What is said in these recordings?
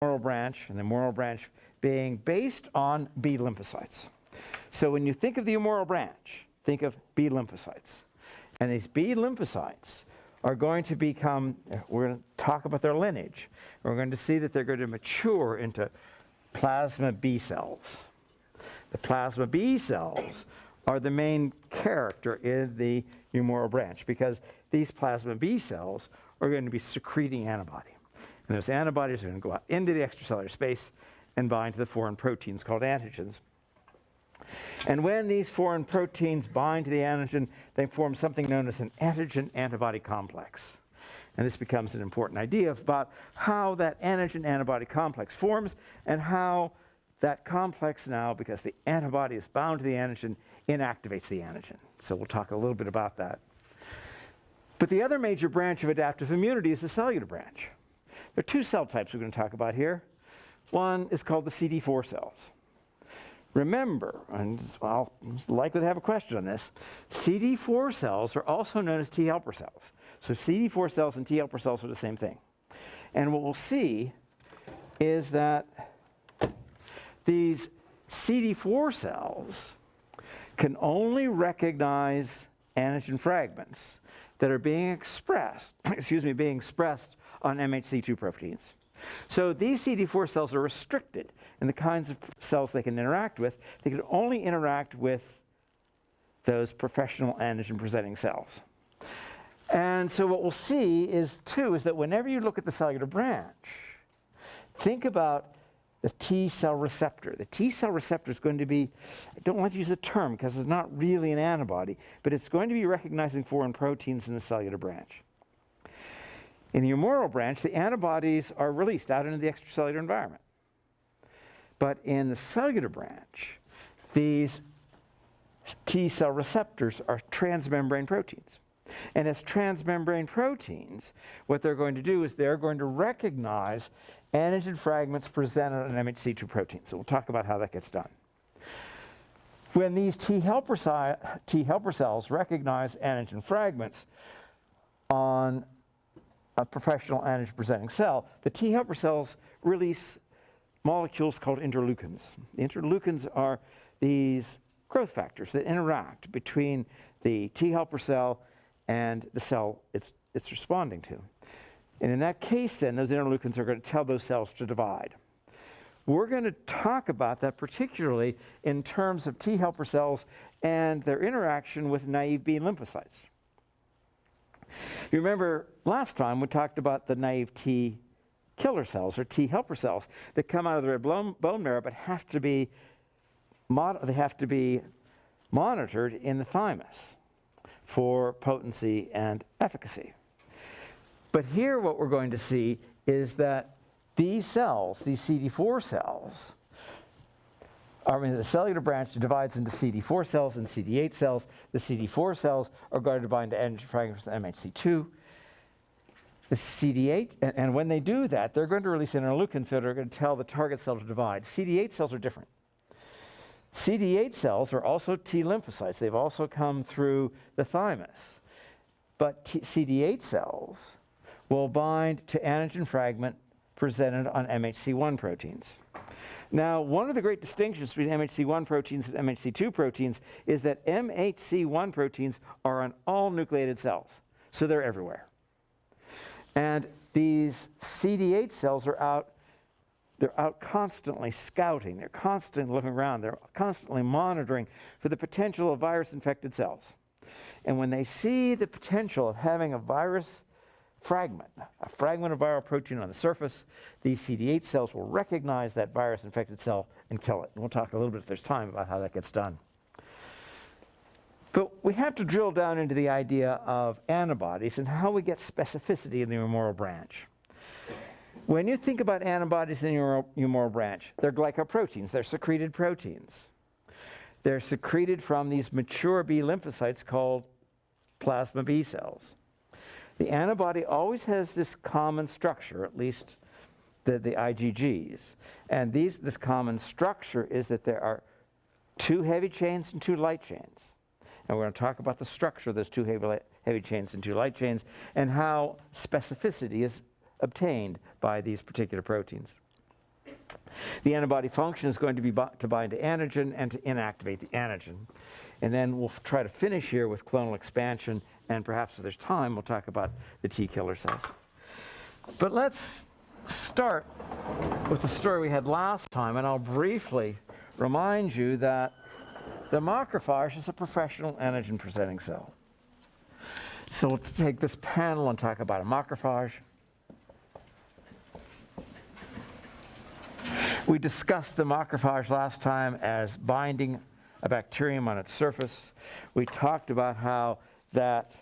humoral branch, and the humoral branch being based on B lymphocytes. So when you think of the humoral branch, think of B lymphocytes. And these B lymphocytes are going to become, we're going to talk about their lineage. We're going to see that they're going to mature into plasma B cells. The plasma B cells are the main character in the humoral branch because these plasma B cells are going to be secreting antibody. And those antibodies are going to go out into the extracellular space and bind to the foreign proteins called antigens. And when these foreign proteins bind to the antigen, they form something known as an antigen-antibody complex. And this becomes an important idea about how that antigen-antibody complex forms and how that complex now, because the antibody is bound to the antigen, inactivates the antigen. So we'll talk a little bit about that. But the other major branch of adaptive immunity is the cellular branch. There are two cell types we're going to talk about here. One is called the CD4 cells. Remember, and I'll likely to have a question on this, CD4 cells are also known as T helper cells. So CD4 cells and T helper cells are the same thing. And what we'll see is that these CD4 cells can only recognize antigen fragments that are being expressed, being expressed on MHC2 proteins. So these CD4 cells are restricted in the kinds of cells they can interact with. They can only interact with those professional antigen presenting cells. And so what we'll see is that whenever you look at the cellular branch, think about the T cell receptor. The T cell receptor is going to be, I don't want to use the term because it's not really an antibody, but it's going to be recognizing foreign proteins in the cellular branch. In the humoral branch, the antibodies are released out into the extracellular environment. But in the cellular branch, these T cell receptors are transmembrane proteins. And as transmembrane proteins, what they're going to do is they're going to recognize antigen fragments presented on MHC2 proteins. So we'll talk about how that gets done. When these T helper cells recognize antigen fragments on a professional antigen presenting cell, the T helper cells release molecules called interleukins. The interleukins are these growth factors that interact between the T helper cell and the cell it's responding to. And in that case then, those interleukins are going to tell those cells to divide. We're going to talk about that particularly in terms of T helper cells and their interaction with naive B lymphocytes. You remember last time we talked about the naive T killer cells or T helper cells that come out of the red bone marrow but have to be monitored in the thymus for potency and efficacy. But here what we're going to see is that these cells, these CD4 cells, the cellular branch divides into CD4 cells and CD8 cells. The CD4 cells are going to bind to antigen fragments MHC2. The CD8, and when they do that, they're going to release interleukins that are going to tell the target cell to divide. CD8 cells are different. CD8 cells are also T lymphocytes. They've also come through the thymus. But CD8 cells will bind to antigen fragment presented on MHC1 proteins. Now, one of the great distinctions between MHC1 proteins and MHC2 proteins is that MHC1 proteins are on all nucleated cells, so they're everywhere. And these CD8 cells are out, they're out constantly scouting, they're constantly looking around, they're constantly monitoring for the potential of virus-infected cells. And when they see the potential of having a virus fragment, a fragment of viral protein on the surface, these CD8 cells will recognize that virus-infected cell and kill it. And we'll talk a little bit, if there's time, about how that gets done. But we have to drill down into the idea of antibodies and how we get specificity in the humoral branch. When you think about antibodies in your humoral branch, they're glycoproteins, they're secreted proteins. They're secreted from these mature B lymphocytes called plasma B cells. The antibody always has this common structure, at least the IgGs. And this common structure is that there are two heavy chains and two light chains. And we're going to talk about the structure of those two heavy chains and two light chains and how specificity is obtained by these particular proteins. The antibody function is going to be to bind to antigen and to inactivate the antigen. And then we'll try to finish here with clonal expansion, and perhaps if there's time, we'll talk about the T killer cells. But let's start with the story we had last time, and I'll briefly remind you that the macrophage is a professional antigen-presenting cell. So we'll take this panel and talk about a macrophage. We discussed the macrophage last time as binding a bacterium on its surface. We talked about how that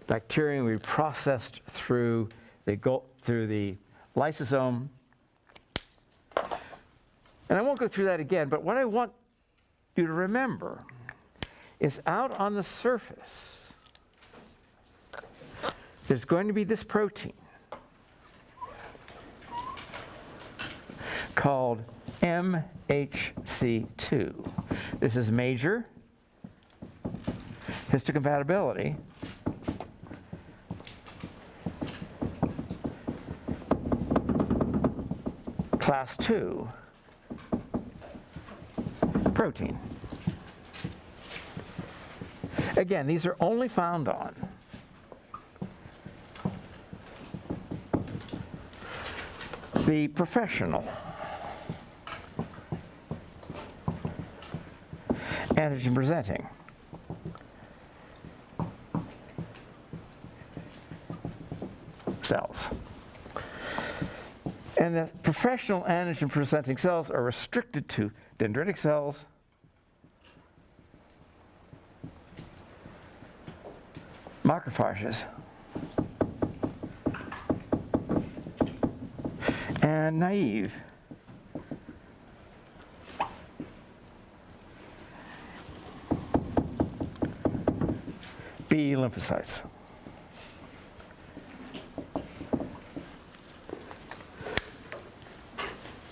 bacterium will be processed through the lysosome. And I won't go through that again, but what I want you to remember is out on the surface, there's going to be this protein called MHC2. This is major histocompatibility class 2 protein. Again, these are only found on the professional antigen presenting cells. And the professional antigen presenting cells are restricted to dendritic cells, macrophages, and naive B lymphocytes.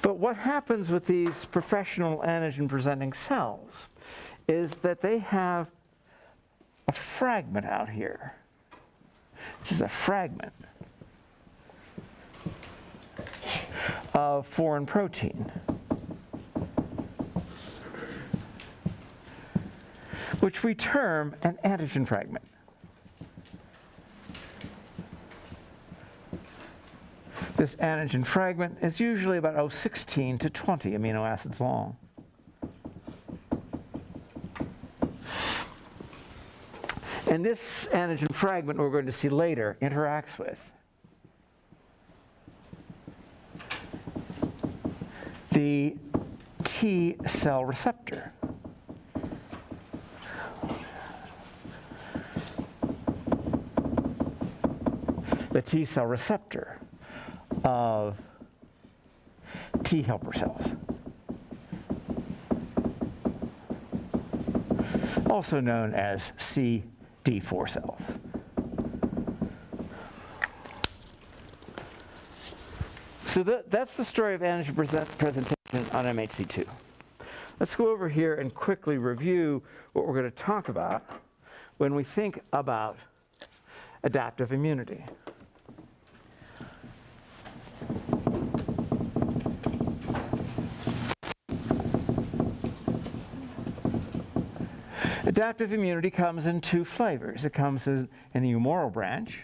But what happens with these professional antigen-presenting cells is that they have a fragment out here. This is a fragment of foreign protein, which we term an antigen fragment. This antigen fragment is usually about 16 to 20 amino acids long. And this antigen fragment, we're going to see later, interacts with the T cell receptor. The T cell receptor of T helper cells, also known as CD4 cells. So that's the story of antigen presentation on MHC2. Let's go over here and quickly review what we're going to talk about when we think about adaptive immunity. Adaptive immunity comes in two flavors. It comes in the humoral branch,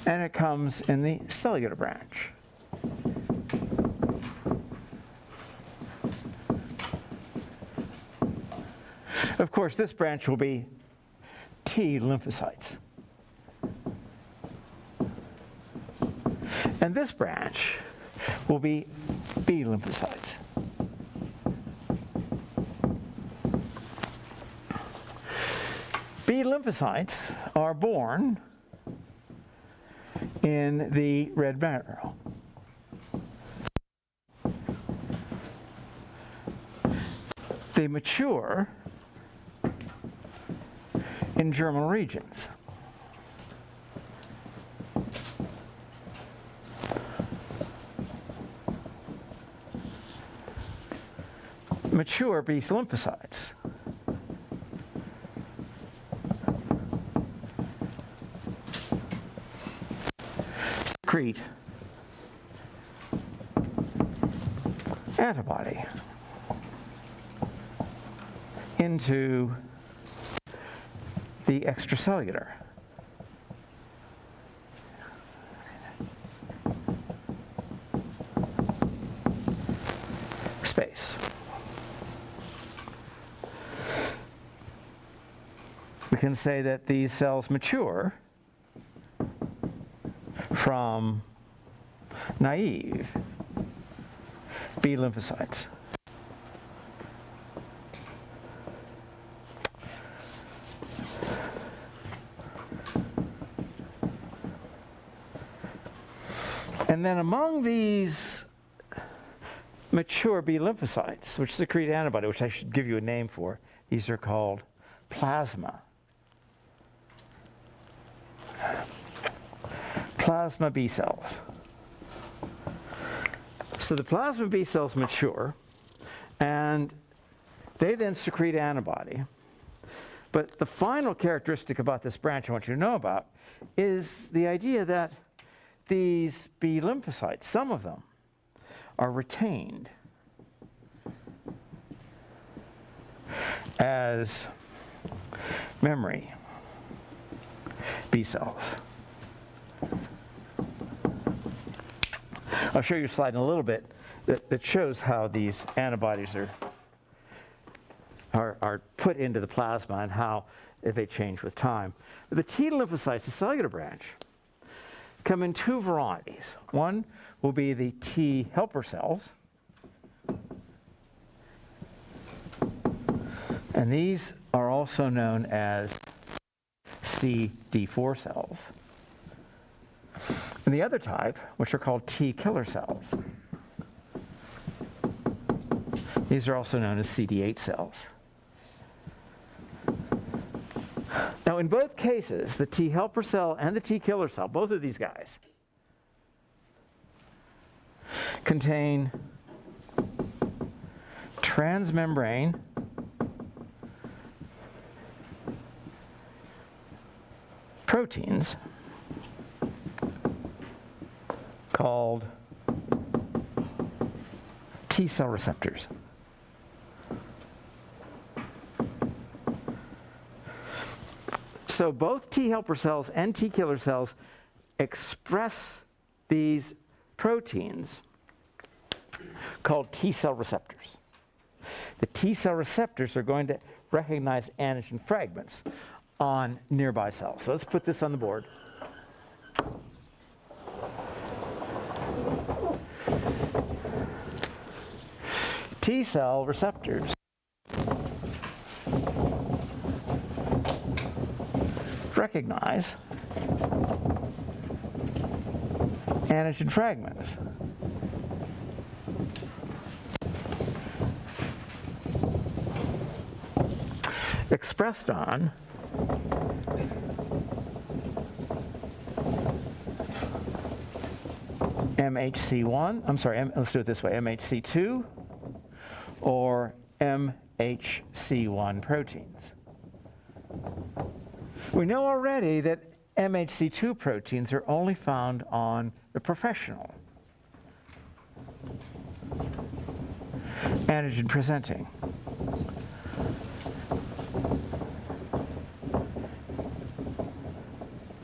and it comes in the cellular branch. Of course, this branch will be T lymphocytes. And this branch will be B lymphocytes. B lymphocytes are born in the red marrow. They mature in germinal regions. Mature B lymphocytes secrete antibody into the extracellular space. We can say that these cells mature from naive B lymphocytes. And then among these mature B lymphocytes, which secrete antibody, which I should give you a name for, these are called plasma. Plasma B cells. So the plasma B cells mature, and they then secrete antibody. But the final characteristic about this branch I want you to know about is the idea that these B lymphocytes, some of them, are retained as memory B cells. I'll show you a slide in a little bit that shows how these antibodies are put into the plasma and how they change with time. But the T lymphocytes, the cellular branch, come in two varieties. One will be the T helper cells, and these are also known as CD4 cells. And the other type, which are called T killer cells, these are also known as CD8 cells. Now, in both cases, the T helper cell and the T killer cell, both of these guys, contain transmembrane proteins called T cell receptors. So both T helper cells and T killer cells express these proteins called T cell receptors. The T cell receptors are going to recognize antigen fragments on nearby cells. So let's put this on the board. T cell receptors recognize antigen fragments. Expressed on MHC1, I'm sorry, let's do it this way, MHC2 or MHC1 proteins. We know already that MHC2 proteins are only found on the professional antigen presenting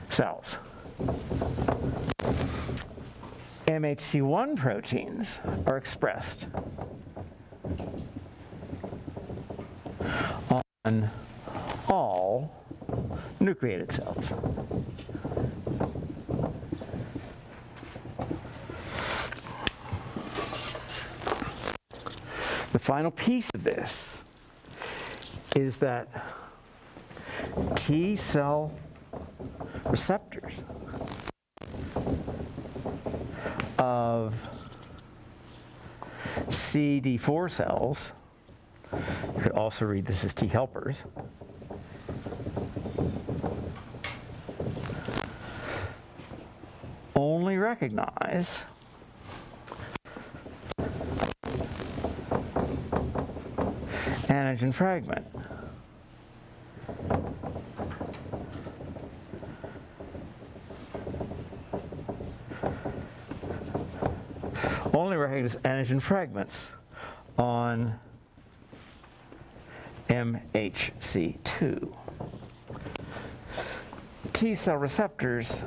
cells. MHC1 proteins are expressed on all nucleated cells. The final piece of this is that T cell receptors of CD4 cells, you could also read this as T helpers, only recognize antigen fragment. only recognize antigen fragments on MHC2. T cell receptors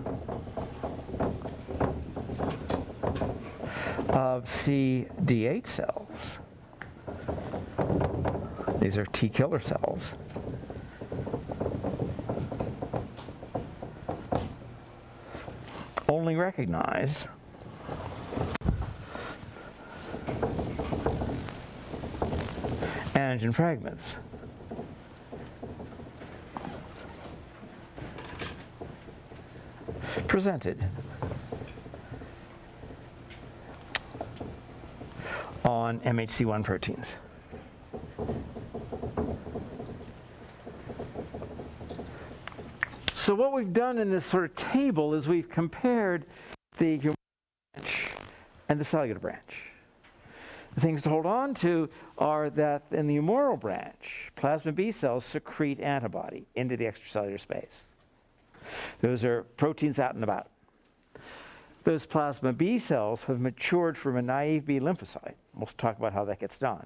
of CD8 cells, these are T killer cells, only recognize antigen fragments presented on MHC1 proteins. So what we've done in this sort of table is we've compared the humoral branch and the cellular branch. The things to hold on to are that in the humoral branch, plasma B cells secrete antibody into the extracellular space. Those are proteins out and about. Those plasma B cells have matured from a naive B lymphocyte. We'll talk about how that gets done.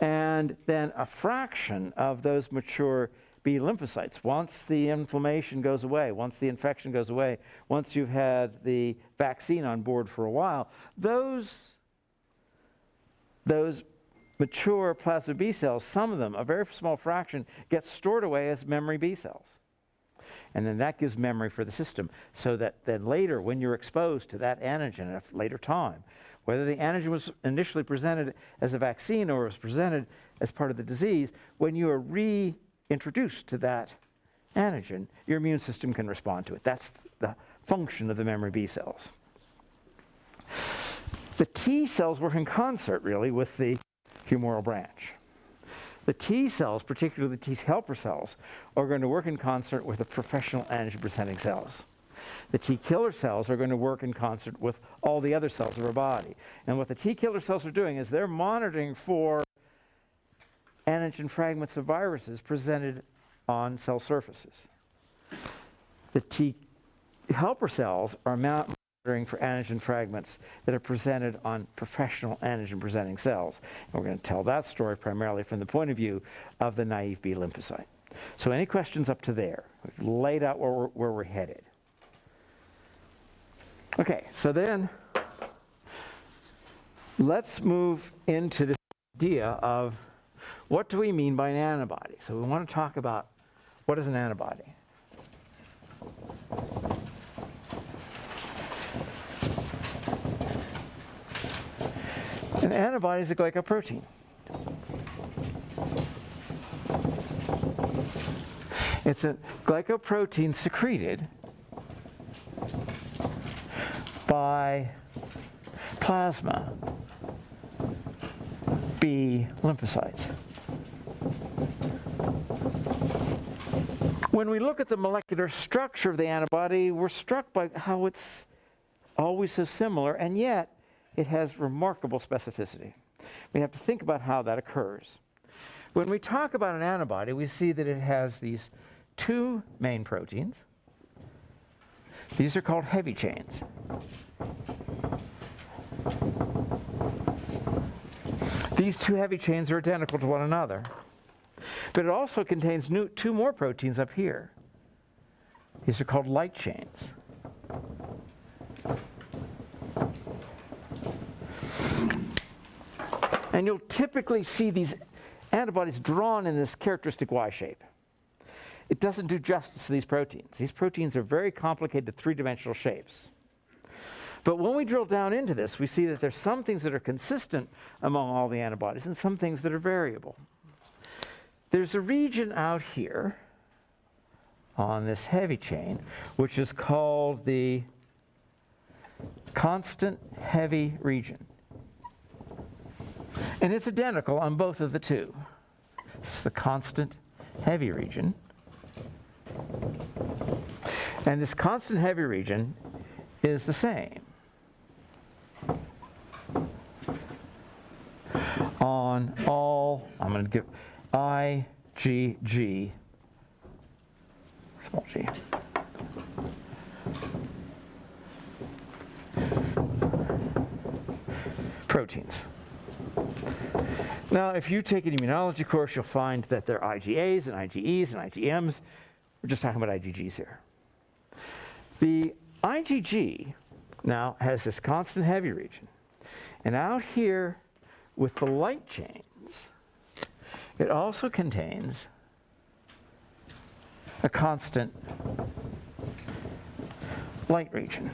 And then a fraction of those mature B lymphocytes, once the inflammation goes away, once the infection goes away, once you've had the vaccine on board for a while, those mature plasma B cells, some of them, a very small fraction, get stored away as memory B cells. And then that gives memory for the system, so that then later, when you're exposed to that antigen at a later time, whether the antigen was initially presented as a vaccine or was presented as part of the disease, when you are reintroduced to that antigen, your immune system can respond to it. That's the function of the memory B cells. The T cells work in concert, really, with the humoral branch. The T cells, particularly the T helper cells, are going to work in concert with the professional antigen-presenting cells. The T killer cells are going to work in concert with all the other cells of our body. And what the T killer cells are doing is they're monitoring for antigen fragments of viruses presented on cell surfaces. The T helper cells are monitoring for antigen fragments that are presented on professional antigen-presenting cells. And we're going to tell that story primarily from the point of view of the naive B lymphocyte. So any questions up to there? We've laid out where we're headed. Okay, so then let's move into this idea of what do we mean by an antibody? So we want to talk about what is an antibody. An antibody is a glycoprotein. It's a glycoprotein secreted by plasma B lymphocytes. When we look at the molecular structure of the antibody, we're struck by how it's always so similar, and yet it has remarkable specificity. We have to think about how that occurs. When we talk about an antibody, we see that it has these two main proteins. These are called heavy chains. These two heavy chains are identical to one another. But it also contains two more proteins up here. These are called light chains. And you'll typically see these antibodies drawn in this characteristic Y shape. It doesn't do justice to these proteins. These proteins are very complicated three-dimensional shapes. But when we drill down into this, we see that there's some things that are consistent among all the antibodies and some things that are variable. There's a region out here on this heavy chain, which is called the constant heavy region. And it's identical on both of the two. This is the constant heavy region. And this constant heavy region is the same on all, I'm going to give IgG, small g. proteins. Now, if you take an immunology course, you'll find that there are IgAs and IgEs and IgMs. We're just talking about IgGs here. The IgG now has this constant heavy region. And out here with the light chains, it also contains a constant light region.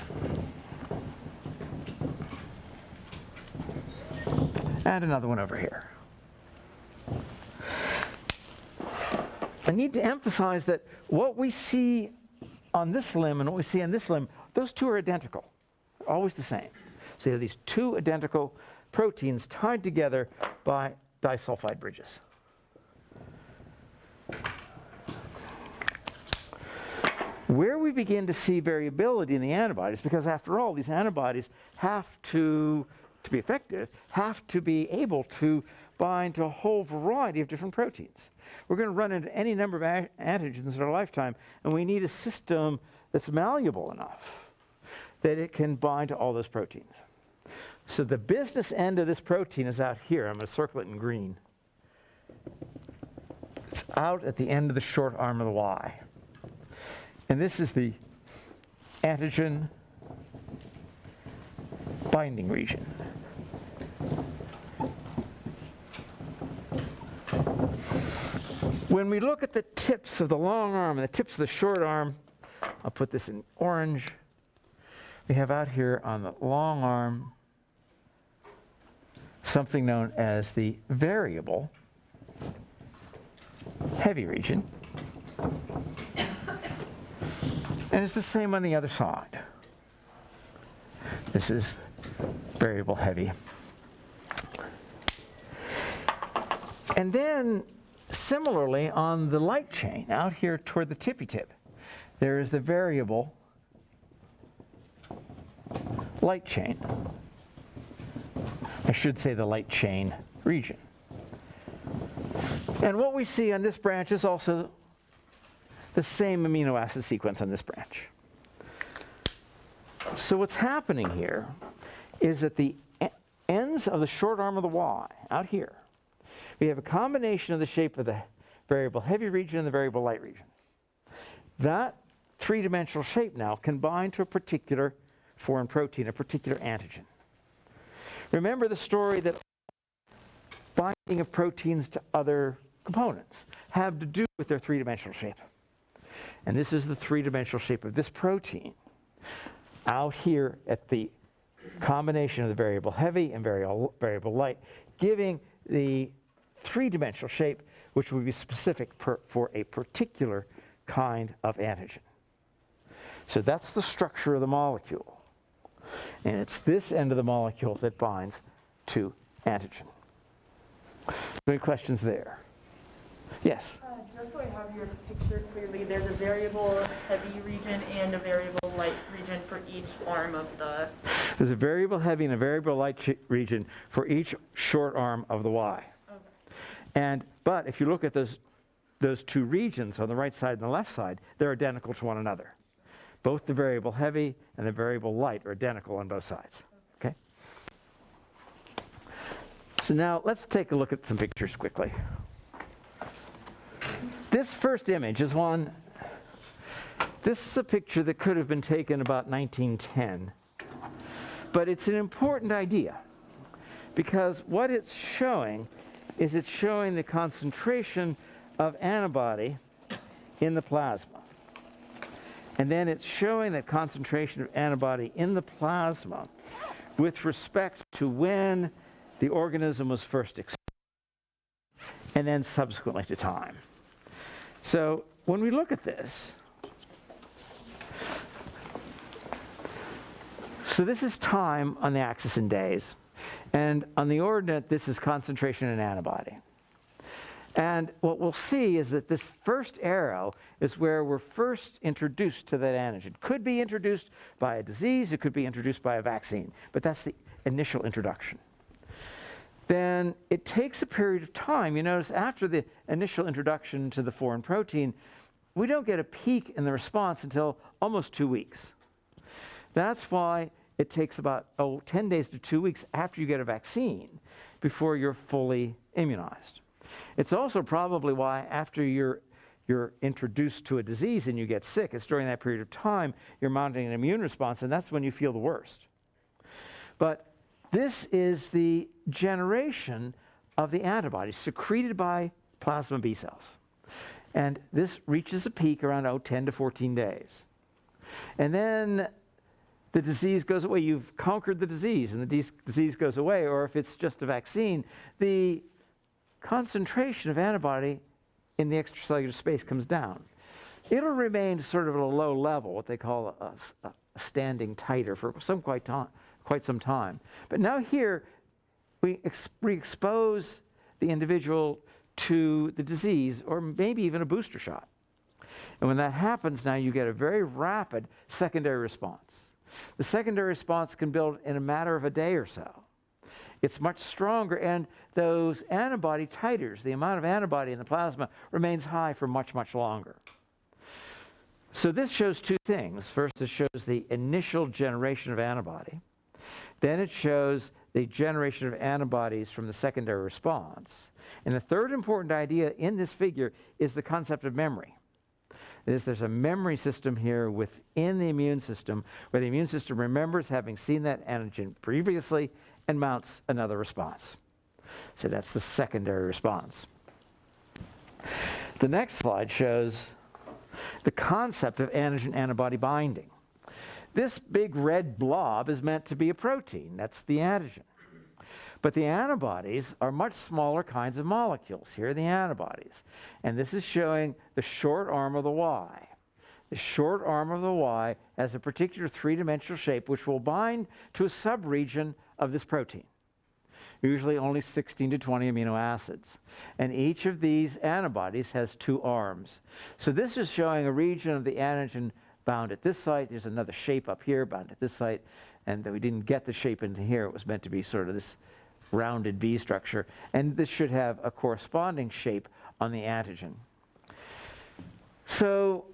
And another one over here. I need to emphasize that what we see on this limb and what we see on this limb, those two are identical, always the same. So you have these two identical proteins tied together by disulfide bridges. Where we begin to see variability in the antibodies, because after all, these antibodies have to be effective, have to be able to bind to a whole variety of different proteins. We're going to run into any number of antigens in our lifetime, and we need a system that's malleable enough that it can bind to all those proteins. So the business end of this protein is out here. I'm going to circle it in green. It's out at the end of the short arm of the Y. And this is the antigen binding region. When we look at the tips of the long arm and the tips of the short arm, I'll put this in orange. We have out here on the long arm something known as the variable heavy region. And it's the same on the other side. This is variable heavy. And then similarly on the light chain, out here toward the tippy tip, there is the variable light chain. I should say the light chain region. And what we see on this branch is also the same amino acid sequence on this branch. So what's happening here is at the ends of the short arm of the Y, out here, we have a combination of the shape of the variable heavy region and the variable light region. That three-dimensional shape now can bind to a particular foreign protein, a particular antigen. Remember the story that binding of proteins to other components have to do with their three-dimensional shape. And this is the three-dimensional shape of this protein out here at the combination of the variable heavy and variable light, giving the three-dimensional shape which would be specific for a particular kind of antigen. So that's the structure of the molecule. And it's this end of the molecule that binds to antigen. Any questions there? Yes? Just so I have your picture clearly, there's a variable heavy region and a variable light region for each arm of the... There's a variable heavy and a variable light region for each short arm of the Y. Okay. But if you look at those two regions on the right side and the left side, they're identical to one another. Both the variable heavy and the variable light are identical on both sides. Okay? So now let's take a look at some pictures quickly. This first image is one, this is a picture that could have been taken about 1910. But it's an important idea because what it's showing is it's showing the concentration of antibody in the plasma. And then it's showing that concentration of antibody in the plasma with respect to when the organism was first exposed and then subsequently to time. So when we look at this, so this is time on the axis in days, and on the ordinate this is concentration in antibody. And what we'll see is that this first arrow is where we're first introduced to that antigen. Could be introduced by a disease, it could be introduced by a vaccine, but that's the initial introduction. Then it takes a period of time. You notice after the initial introduction to the foreign protein, we don't get a peak in the response until almost 2 weeks. That's why it takes about 10 days to 2 weeks after you get a vaccine before you're fully immunized. It's also probably why after you're introduced to a disease and you get sick, it's during that period of time you're mounting an immune response, and that's when you feel the worst. But this is the generation of the antibodies secreted by plasma B cells. And this reaches a peak around 10 to 14 days. And then the disease goes away. You've conquered the disease, and the disease goes away. Or if it's just a vaccine, the concentration of antibody in the extracellular space comes down. It'll remain sort of at a low level, what they call a standing titer, for quite some time. But now here, we expose the individual to the disease, or maybe even a booster shot. And when that happens, now you get a very rapid secondary response. The secondary response can build in a matter of a day or so. It's much stronger, and those antibody titers, the amount of antibody in the plasma, remains high for much, much longer. So this shows two things. First, it shows the initial generation of antibody. Then it shows the generation of antibodies from the secondary response. And the third important idea in this figure is the concept of memory. That is, there's a memory system here within the immune system where the immune system remembers having seen that antigen previously and mounts another response. So that's the secondary response. The next slide shows the concept of antigen-antibody binding. This big red blob is meant to be a protein. That's the antigen. But the antibodies are much smaller kinds of molecules. Here are the antibodies. And this is showing the short arm of the Y. The short arm of the Y has a particular three-dimensional shape which will bind to a subregion of this protein, usually only 16 to 20 amino acids. And each of these antibodies has two arms. So this is showing a region of the antigen bound at this site. There's another shape up here bound at this site. And we didn't get the shape into here. It was meant to be sort of this rounded V structure. And this should have a corresponding shape on the antigen. So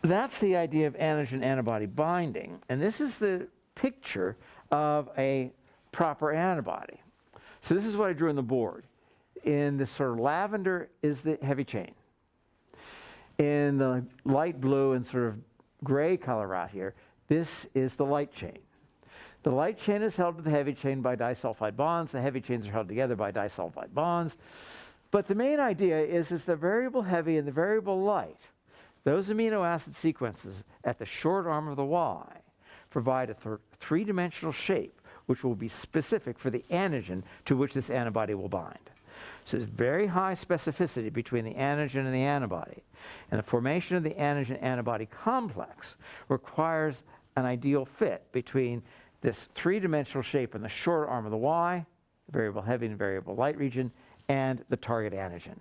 that's the idea of antigen-antibody binding. And this is the picture of a proper antibody. So this is what I drew on the board. In the sort of lavender is the heavy chain. In the light blue and sort of gray color out here, this is the light chain. The light chain is held to the heavy chain by disulfide bonds. The heavy chains are held together by disulfide bonds. But the main idea is the variable heavy and the variable light, those amino acid sequences at the short arm of the Y, provide a three-dimensional shape which will be specific for the antigen to which this antibody will bind. So there's very high specificity between the antigen and the antibody. And the formation of the antigen-antibody complex requires an ideal fit between this three-dimensional shape in the short arm of the Y, the variable heavy and variable light region, and the target antigen.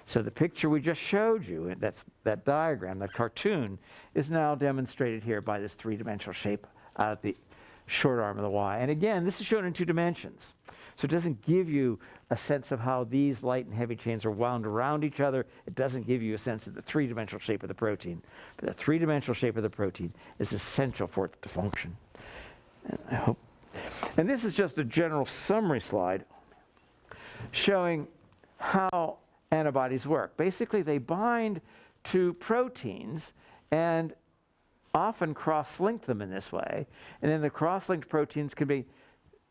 So the picture we just showed you, that diagram, that cartoon, is now demonstrated here by this three-dimensional shape at the short arm of the Y. And again, this is shown in 2 dimensions. So it doesn't give you a sense of how these light and heavy chains are wound around each other. It doesn't give you a sense of the three-dimensional shape of the protein. But the three-dimensional shape of the protein is essential for it to function. And this is just a general summary slide showing how antibodies work. Basically, they bind to proteins and often cross-link them in this way. And then the cross-linked proteins can be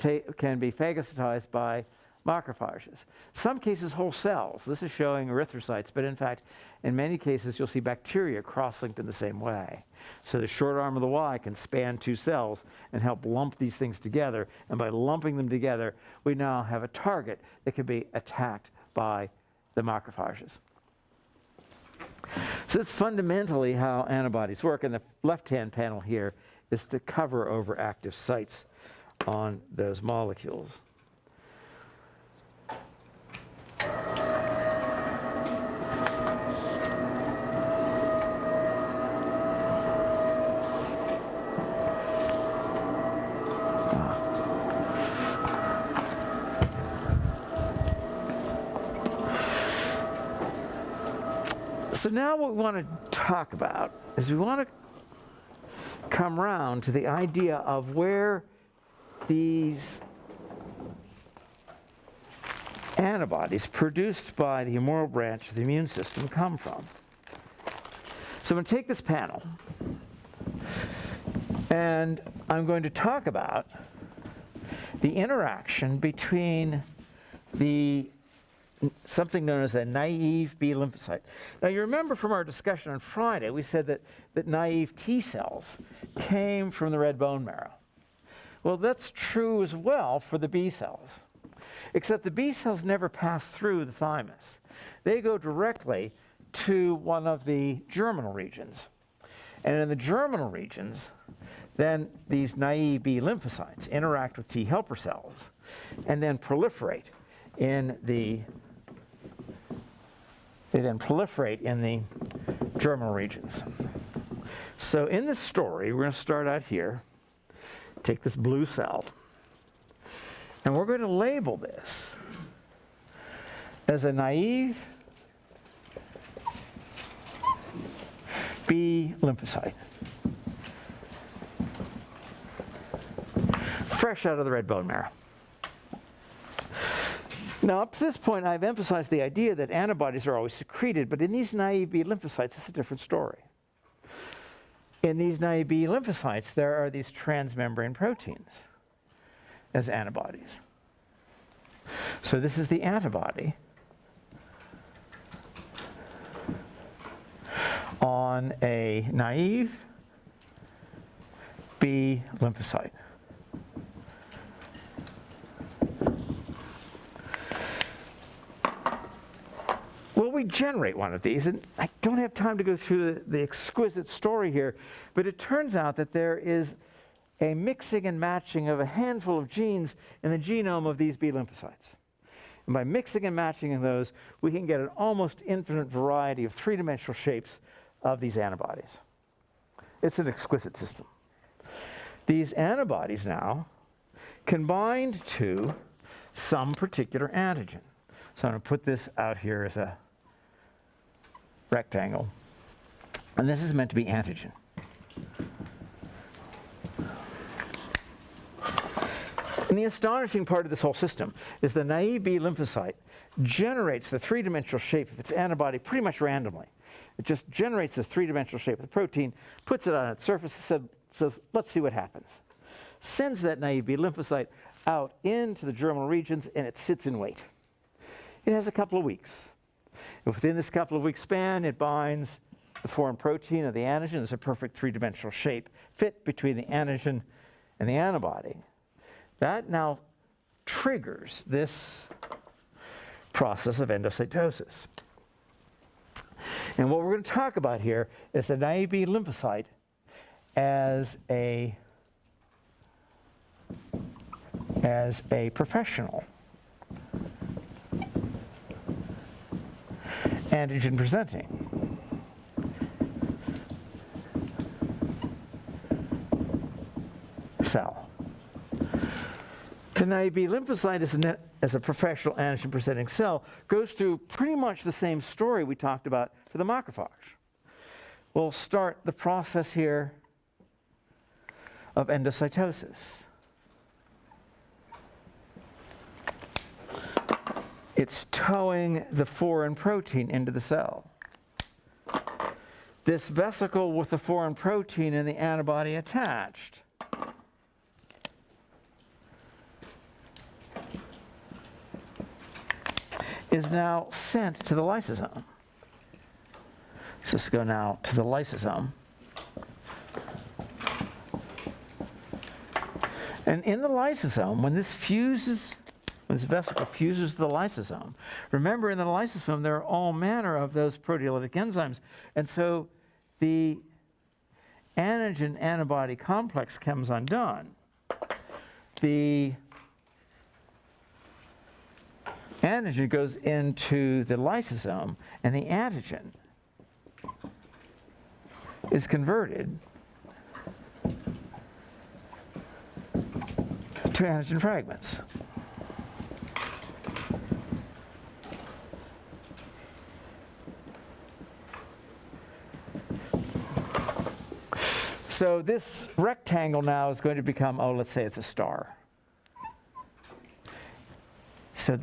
phagocytized by macrophages. Some cases, whole cells. This is showing erythrocytes, but in fact, in many cases, you'll see bacteria cross-linked in the same way. So the short arm of the Y can span 2 cells and help lump these things together. And by lumping them together, we now have a target that can be attacked by the macrophages. So that's fundamentally how antibodies work. And the left-hand panel here is to cover over active sites on those molecules. So now what we want to talk about is we want to come round to the idea of where these antibodies produced by the humoral branch of the immune system come from. So I'm going to take this panel, and I'm going to talk about the interaction between something known as a naive B lymphocyte. Now you remember from our discussion on Friday, we said that naive T cells came from the red bone marrow. Well, that's true as well for the B cells, except the B cells never pass through the thymus. They go directly to one of the germinal regions. And in the germinal regions, then these naive B lymphocytes interact with T helper cells and then proliferate in the germinal regions. So in this story, we're going to start out here, take this blue cell, and we're going to label this as a naive B lymphocyte, fresh out of the red bone marrow. Now, up to this point, I've emphasized the idea that antibodies are always secreted, but in these naive B lymphocytes, it's a different story. In these naive B lymphocytes, there are these transmembrane proteins as antibodies. So this is the antibody on a naive B lymphocyte. Well, we generate one of these, and I don't have time to go through the exquisite story here, but it turns out that there is a mixing and matching of a handful of genes in the genome of these B lymphocytes. And by mixing and matching of those, we can get an almost infinite variety of three-dimensional shapes of these antibodies. It's an exquisite system. These antibodies now can bind to some particular antigen. So I'm going to put this out here as a rectangle. And this is meant to be antigen. And the astonishing part of this whole system is the naive B lymphocyte generates the three-dimensional shape of its antibody pretty much randomly. It just generates this three-dimensional shape of the protein, puts it on its surface, and says, let's see what happens. Sends that naive B lymphocyte out into the germinal regions, and it sits in wait. It has a couple of weeks. And within this couple of weeks span, it binds the foreign protein of the antigen. There's a perfect three-dimensional shape fit between the antigen and the antibody. That now triggers this process of endocytosis. And what we're going to talk about here is the naive B lymphocyte as a professional antigen presenting cell. The naive B lymphocyte as a professional antigen presenting cell goes through pretty much the same story we talked about for the macrophage. We'll start the process here of endocytosis. It's towing the foreign protein into the cell. This vesicle with the foreign protein and the antibody attached is now sent to the lysosome. So let's go now to the lysosome. And in the lysosome, when this vesicle fuses with the lysosome, remember in the lysosome there are all manner of those proteolytic enzymes. And so the antigen-antibody complex comes undone. The antigen goes into the lysosome, and the antigen is converted to antigen fragments. So this rectangle now is going to become, oh, let's say it's a star. So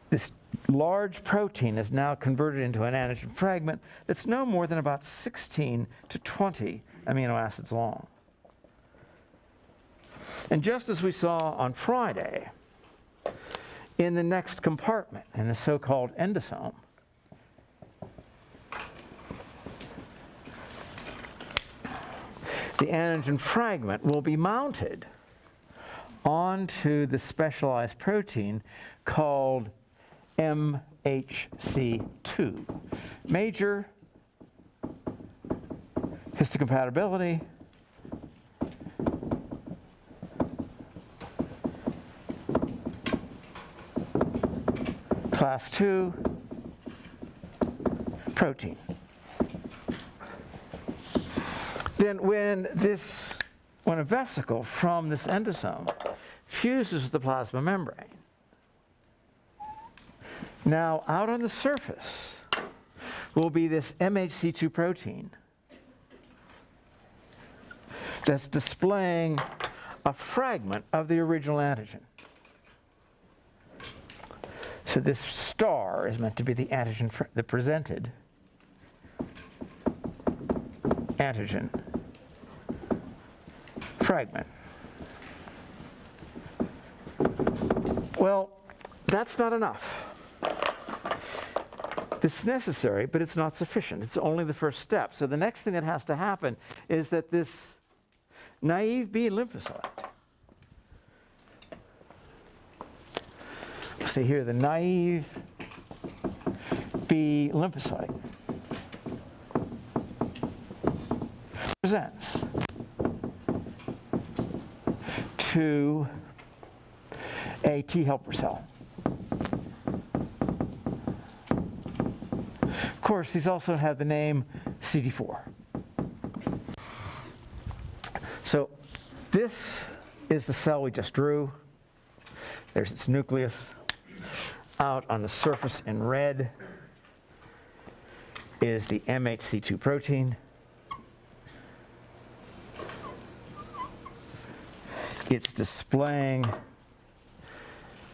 this large protein is now converted into an antigen fragment that's no more than about 16 to 20 amino acids long. And just as we saw on Friday, in the next compartment, in the so-called endosome, the antigen fragment will be mounted onto the specialized protein called MHC2. Major histocompatibility, class 2 protein. Then when a vesicle from this endosome fuses with the plasma membrane, now out on the surface will be this MHC2 protein that's displaying a fragment of the original antigen. So this star is meant to be the antigen, the presented antigen fragment. Well, that's not enough. It's necessary, but it's not sufficient. It's only the first step. So the next thing that has to happen is that this naive B lymphocyte, see here, the naive B lymphocyte presents to a T helper cell. Of course, these also have the name CD4. So this is the cell we just drew. There's its nucleus. Out on the surface in red is the MHC2 protein. It's displaying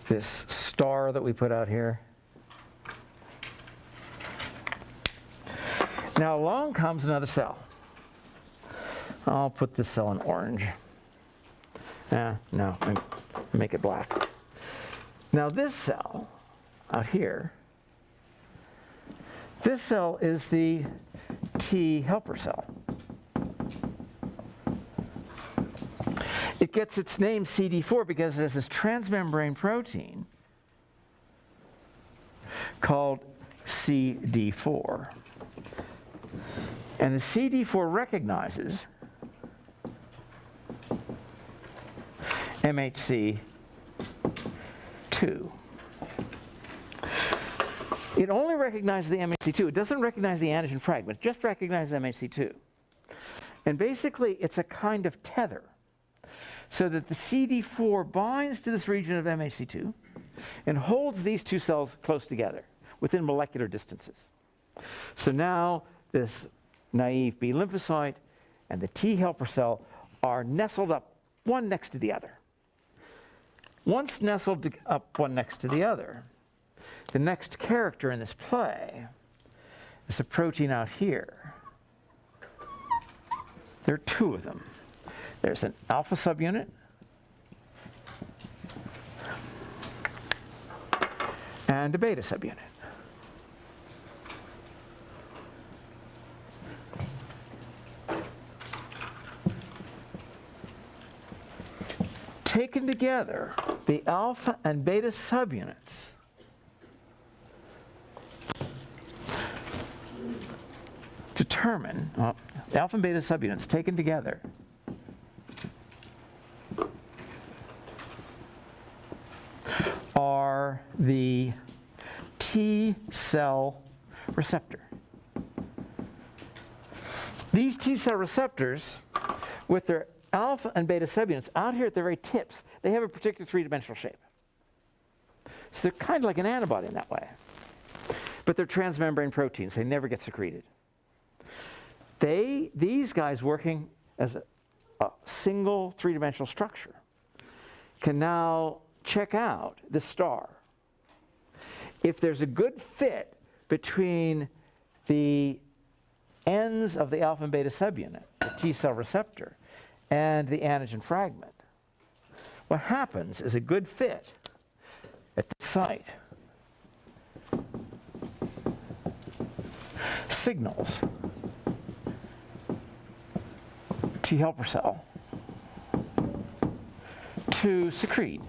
this star that we put out here. Now along comes another cell. I'll put this cell in orange. No, make it black. Now this cell out here, this cell is the T helper cell. It gets its name CD4 because it has this transmembrane protein called CD4. And the CD4 recognizes MHC2. It only recognizes the MHC2. It doesn't recognize the antigen fragment. It just recognizes MHC2. And basically, it's a kind of tether, so that the CD4 binds to this region of MHC2 and holds these two cells close together within molecular distances. So now this naive B lymphocyte and the T helper cell are nestled up one next to the other. Once nestled up one next to the other, the next character in this play is a protein out here. There are two of them. There's an alpha subunit and a beta subunit. Taken together, the alpha and beta subunits determine, the alpha and beta subunits taken together are the T cell receptor. These T cell receptors, with their alpha and beta subunits out here at the very tips, they have a particular three-dimensional shape. So they're kind of like an antibody in that way. But they're transmembrane proteins. They never get secreted. These guys working as a single three-dimensional structure can now check out this star. If there's a good fit between the ends of the alpha and beta subunit, the T cell receptor, and the antigen fragment, what happens is a good fit at the site signals T helper cell to secrete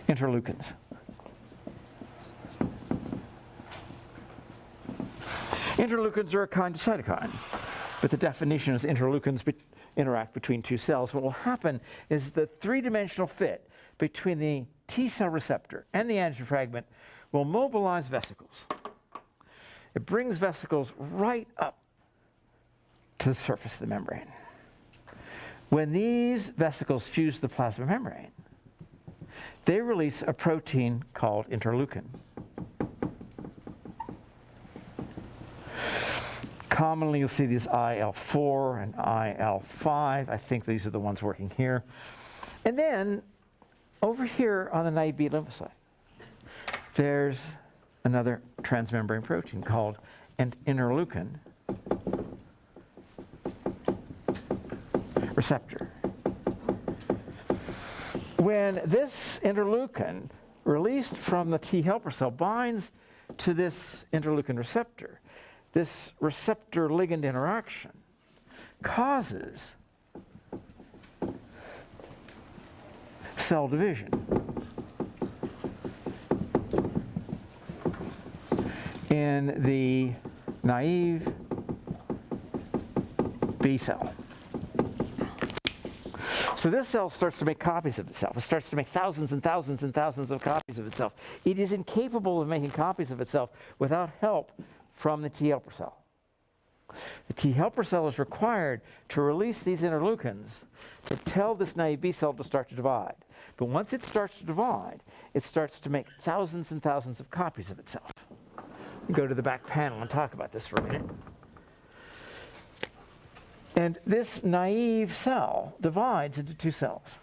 interleukins. Interleukins are a kind of cytokine, but the definition is interleukins interact between two cells. What will happen is the three-dimensional fit between the T cell receptor and the antigen fragment will mobilize vesicles. It brings vesicles right up to the surface of the membrane. When these vesicles fuse the plasma membrane, they release a protein called interleukin. Commonly, you'll see these IL-4 and IL-5. I think these are the ones working here. And then, over here on the naive B lymphocyte, there's another transmembrane protein called an interleukin receptor. When this interleukin, released from the T helper cell, binds to this interleukin receptor, this receptor-ligand interaction causes cell division. In the naive B cell. So this cell starts to make copies of itself. It starts to make thousands and thousands and thousands of copies of itself. It is incapable of making copies of itself without help from the T helper cell. The T helper cell is required to release these interleukins to tell this naive B cell to start to divide. But once it starts to divide, it starts to make thousands and thousands of copies of itself. We'll go to the back panel and talk about this for a minute. And this naive cell divides into two cells.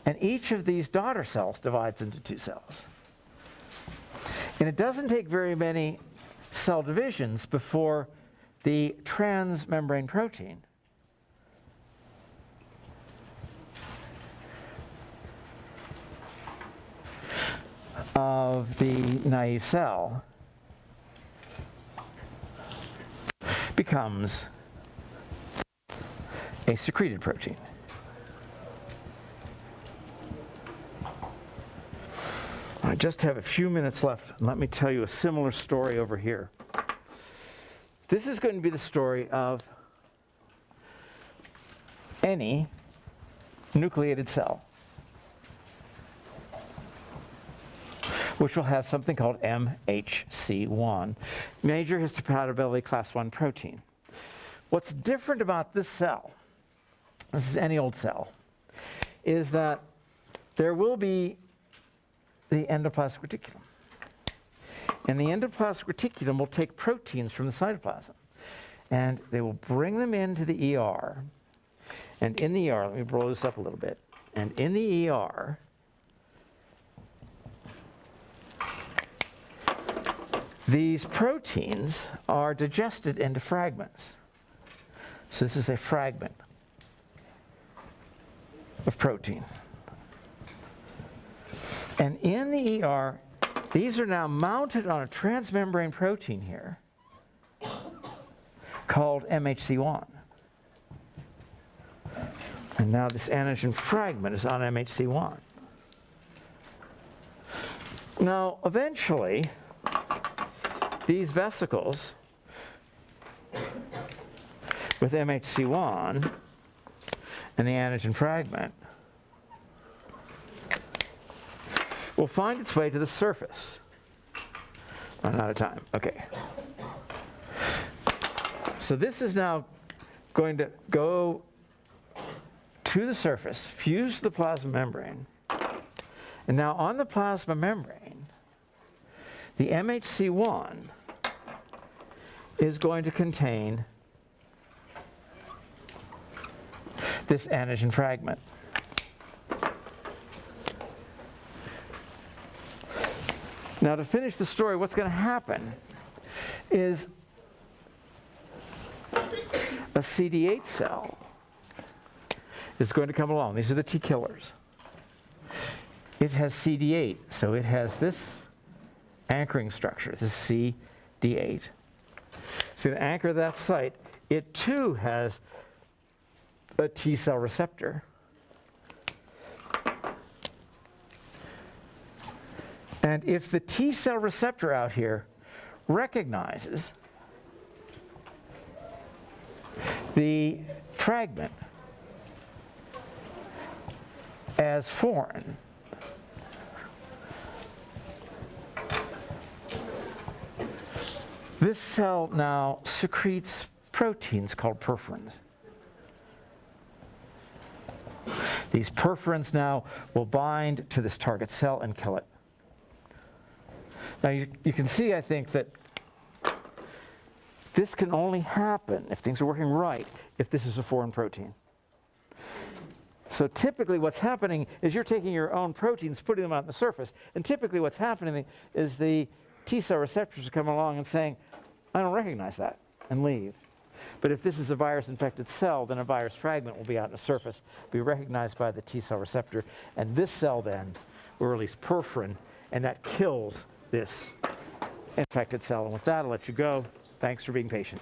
And each of these daughter cells divides into two cells. And it doesn't take very many cell divisions before the transmembrane protein of the naive cell becomes a secreted protein. I just have a few minutes left. Let me tell you a similar story over here. This is going to be the story of any nucleated cell, which will have something called MHC1, major histocompatibility class 1 protein. What's different about this cell, this is any old cell, is that there will be the endoplasmic reticulum. And the endoplasmic reticulum will take proteins from the cytoplasm, and they will bring them into the ER. And in the ER, let me blow this up a little bit. And in the ER, these proteins are digested into fragments. So this is a fragment of protein. And in the ER, these are now mounted on a transmembrane protein here called MHC1. And now this antigen fragment is on MHC1. Now, eventually, these vesicles with MHC1 and the antigen fragment will find its way to the surface. Run out of time. Okay. So this is now going to go to the surface, fuse the plasma membrane, and now on the plasma membrane, the MHC1 is going to contain this antigen fragment. Now, to finish the story, what's going to happen is a CD8 cell is going to come along. These are the T killers. It has CD8, so it has this anchoring structure, this CD8. So to anchor that site, it too has a T cell receptor. And if the T cell receptor out here recognizes the fragment as foreign, this cell now secretes proteins called perforins. These perforins now will bind to this target cell and kill it. Now you can see, I think, that this can only happen, if things are working right, if this is a foreign protein. So typically what's happening is you're taking your own proteins, putting them out on the surface, and typically what's happening is the T cell receptors are coming along and saying, I don't recognize that, and leave. But if this is a virus-infected cell, then a virus fragment will be out on the surface, be recognized by the T cell receptor, and this cell then will release perforin, and that kills this infected cell. And with that, I'll let you go. Thanks for being patient.